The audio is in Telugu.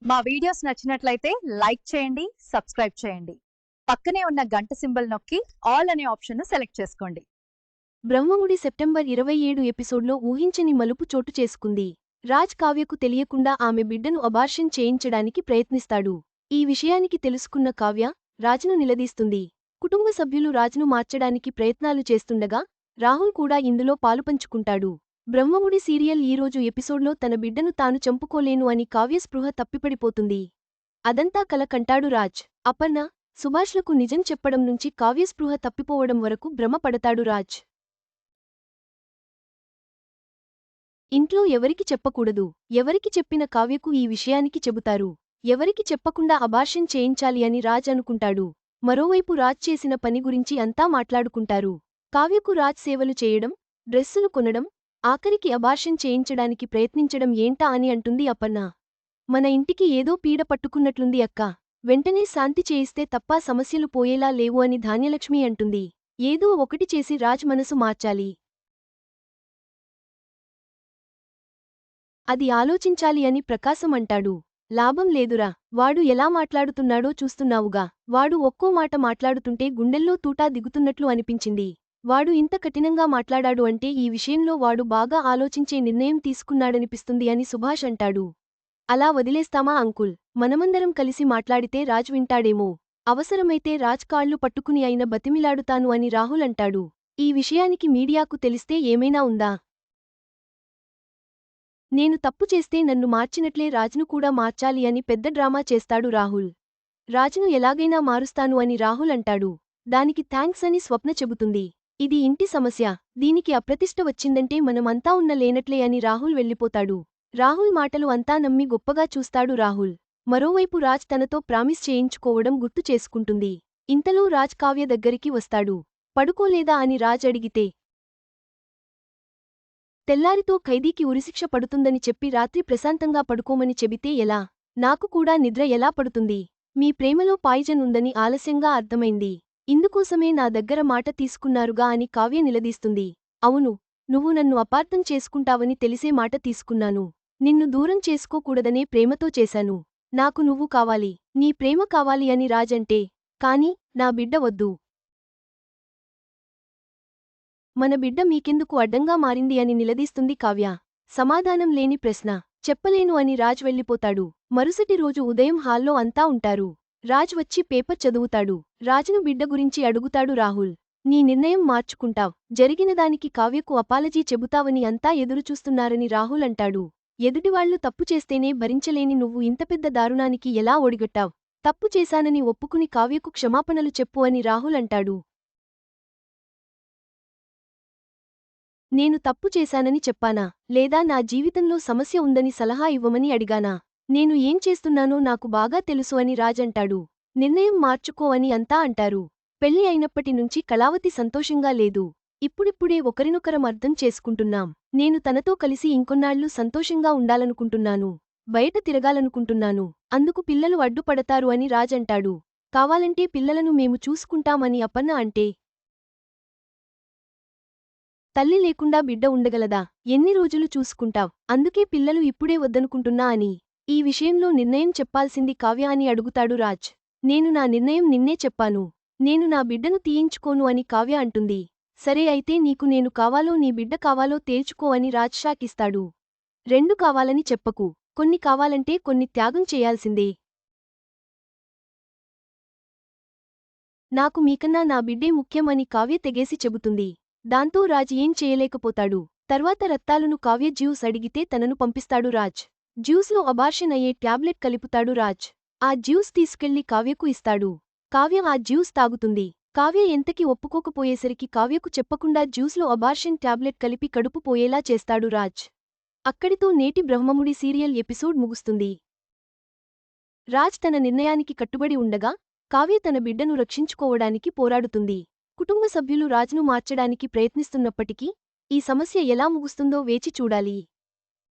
మా వీడియోస్ నచ్చినట్లయితే లైక్ చేయండి, సబ్స్క్రైబ్ చేయండి. పక్కనే ఉన్న గంట సింబల్ నొక్కి ఆల్ అనే ఆప్షన్ను సెలెక్ట్ చేసుకోండి. బ్రహ్మముడి సెప్టెంబర్ 27 ఎపిసోడ్లో ఊహించని మలుపు చోటు చేసుకుంది. రాజ్ కావ్యకు తెలియకుండా ఆమె బిడ్డను అబార్షన్ చేయించడానికి ప్రయత్నిస్తాడు. ఈ విషయానికి తెలుసుకున్న కావ్య రాజ్ను నిలదీస్తుంది. కుటుంబ సభ్యులు రాజ్ను మార్చడానికి ప్రయత్నాలు చేస్తుండగా రాహుల్ కూడా ఇందులో పాలుపంచుకుంటాడు. బ్రహ్మముడి సీరియల్ ఈరోజు ఎపిసోడ్లో తన బిడ్డను తాను చంపుకోలేను అని కావ్య స్పృహ తప్పిపడిపోతుంది. అదంతా కల కంటాడు రాజ్. అపర్ణ, సుభాష్లకు నిజం చెప్పడం నుంచి కావ్య స్పృహ తప్పిపోవడం వరకు భ్రమ పడతాడు రాజ్. ఇంట్లో ఎవరికి చెప్పకూడదు. ఎవరికి చెప్పిన కావ్యకు ఈ విషయానికి చెబుతారు. ఎవరికి చెప్పకుండా అబార్షన్ చేయించాలి అని రాజ్ అనుకుంటాడు. మరోవైపు రాజ్ చేసిన పని గురించి అంతా మాట్లాడుకుంటారు. కావ్యకు రాజ్ సేవలు చేయడం, డ్రెస్సులు కొనడం, ఆఖరికి అబార్షన్ చేయించడానికి ప్రయత్నించడం ఏంటా అని అంటుంది అపర్ణ. మన ఇంటికి ఏదో పీడ పట్టుకున్నట్లుంది అక్కా. వెంటనే శాంతి చేయిస్తే తప్ప సమస్యలు పోయేలా లేవు అని ధాన్యలక్ష్మి అంటుంది. ఏదో ఒకటి చేసి రాజ్ మనసు మార్చాలి. అది ఆలోచించాలి అని ప్రకాశం అంటాడు. లాభం లేదురా. వాడు ఎలా మాట్లాడుతున్నాడో చూస్తున్నావుగా. వాడు ఒక్కో మాట మాట్లాడుతుంటే గుండెల్లో తూటా దిగుతున్నట్లు అనిపించింది. వాడు ఇంత కఠినంగా మాట్లాడాడు అంటే ఈ విషయంలో వాడు బాగా ఆలోచించే నిర్ణయం తీసుకున్నాడనిపిస్తుంది అని సుభాష్ అంటాడు. అలా వదిలేస్తామా అంకుల్? మనమందరం కలిసి మాట్లాడితే రాజ్ వింటాడేమో. అవసరమైతే రాజ్ కాళ్ళు పట్టుకుని అయిన బతిమిలాడుతాను అని రాహుల్ అంటాడు. ఈ విషయానికి మీడియాకు తెలిస్తే ఏమైనా ఉందా? నేను తప్పు చేస్తే నన్ను మార్చినట్లే రాజ్ను కూడా మార్చాలి అని పెద్ద డ్రామా చేస్తాడు రాహుల్. రాజ్ను ఎలాగైనా మారుస్తాను అని రాహుల్ అంటాడు. దానికి థ్యాంక్స్ అని స్వప్న చెబుతుంది. ఇది ఇంటి సమస్య. దీనికి అప్రతిష్ట వచ్చిందంటే మనమంతా ఉన్న లేనట్లే అని రాహుల్ వెళ్ళిపోతాడు. రాహుల్ మాటలు అంతా నమ్మి గొప్పగా చూస్తాడు రాహుల్. మరోవైపు రాజ్ తనతో ప్రామిస్ చేయించుకోవడం గుర్తు చేసుకుంటుంది. ఇంతలో రాజ్ కావ్య దగ్గరికి వస్తాడు. పడుకోలేదా అని రాజ్ అడిగితే తెల్లారితో ఖైదీకి ఉరిశిక్ష పడుతుందని చెప్పి రాత్రి ప్రశాంతంగా పడుకోమని చెబితే ఎలా? నాకు కూడా నిద్ర ఎలా పడుతుంది? మీ ప్రేమలో పాయిజన్ ఉందని ఆలస్యంగా అర్థమైంది. ఇందుకోసమే నా దగ్గర మాట తీసుకున్నారుగా అని కావ్య నిలదీస్తుంది. అవును, నువ్వు నన్ను అపార్థం చేసుకుంటావని తెలిసే మాట తీసుకున్నాను. నిన్ను దూరం చేసుకోకూడదనే ప్రేమతో చేశాను. నాకు నువ్వు కావాలి, నీ ప్రేమ కావాలి అని రాజంటే, కాని నా బిడ్డ వద్దు. మన బిడ్డ మీకెందుకు అడ్డంగా మారింది అని నిలదీస్తుంది కావ్య. సమాధానం లేని ప్రశ్న. చెప్పలేను అని రాజ్ వెళ్ళిపోతాడు. మరుసటి రోజు ఉదయం హాల్లో అంతా ఉంటారు. రాజ్ వచ్చి పేపర్ చదువుతాడు. రాజ్ను బిడ్డ గురించి అడుగుతాడు రాహుల్. నీ నిర్ణయం మార్చుకుంటావ్. జరిగినదానికి కావ్యకు అపాలజీ చెబుతావని అంతా ఎదురుచూస్తున్నారని రాహుల్ అంటాడు. ఎదుటివాళ్లు తప్పు చేస్తేనే భరించలేని నువ్వు ఇంత పెద్ద దారుణానికి ఎలా ఒడిగట్టావ్? తప్పు చేశానని ఒప్పుకుని కావ్యకు క్షమాపణలు చెప్పు అని రాహుల్ అంటాడు. నేను తప్పు చేశానని చెప్పానా? లేదా నా జీవితంలో సమస్య ఉందని సలహా ఇవ్వమని అడిగానా? నేను ఏం చేస్తున్నానో నాకు బాగా తెలుసు అని రాజ్ అంటాడు. నిర్ణయం మార్చుకో అని అంతా అంటారు. పెళ్లి అయినప్పటి నుంచి కళావతి సంతోషంగా లేదు. ఇప్పుడిప్పుడే ఒకరినొకరం అర్థం చేసుకుంటున్నాం. నేను తనతో కలిసి ఇంకొన్నాళ్లు సంతోషంగా ఉండాలనుకుంటున్నాను. బయట తిరగాలనుకుంటున్నాను. అందుకు పిల్లలు అడ్డుపడతారు అని రాజ్ అంటాడు. కావాలంటే పిల్లలను మేము చూసుకుంటామని అపర్ణ అంటే, తల్లి లేకుండా బిడ్డ ఉండగలదా? ఎన్ని రోజులు చూసుకుంటావ్? అందుకే పిల్లలు ఇప్పుడే వద్దనుకుంటున్నా అని. ఈ విషయంలో నిర్ణయం చెప్పాల్సింది కావ్య అని అడుగుతాడు రాజ్. నేను నా నిర్ణయం నిన్నే చెప్పాను. నేను నా బిడ్డను తీయించుకోను అని కావ్య అంటుంది. సరే అయితే నీకు నేను కావాలో నీ బిడ్డ కావాలో తేల్చుకో అని రాజ్ షాకిస్తాడు. రెండు కావాలని చెప్పకు. కొన్ని కావాలంటే కొన్ని త్యాగం చేయాల్సిందే. నాకు మీకన్నా నా బిడ్డే ముఖ్యం అని కావ్య తెగేసి చెబుతుంది. దాంతో రాజ్ ఏం చేయలేకపోతాడు. తర్వాత రత్తాలును కావ్య జ్యూస్ అడిగితే తనను పంపిస్తాడు రాజ్. జ్యూస్లో అబార్షన్ అయ్యే ట్యాబ్లెట్ కలుపుతాడు రాజ్. ఆ జ్యూస్ తీసుకెళ్లి కావ్యకు ఇస్తాడు. కావ్య ఆ జ్యూస్ తాగుతుంది. కావ్య ఎంతకి ఒప్పుకోకపోయేసరికి కావ్యకు చెప్పకుండా జ్యూస్లో అబార్షన్ ట్యాబ్లెట్ కలిపి కడుపు పోయేలా చేస్తాడు రాజ్. అక్కడితో నేటి బ్రహ్మముడి సీరియల్ ఎపిసోడ్ ముగుస్తుంది. రాజ్ తన నిర్ణయానికి కట్టుబడి ఉండగా కావ్య తన బిడ్డను రక్షించుకోవడానికి పోరాడుతుంది. కుటుంబ సభ్యులు రాజ్ను మార్చడానికి ప్రయత్నిస్తున్నప్పటికీ ఈ సమస్య ఎలా ముగుస్తుందో వేచి చూడాలి.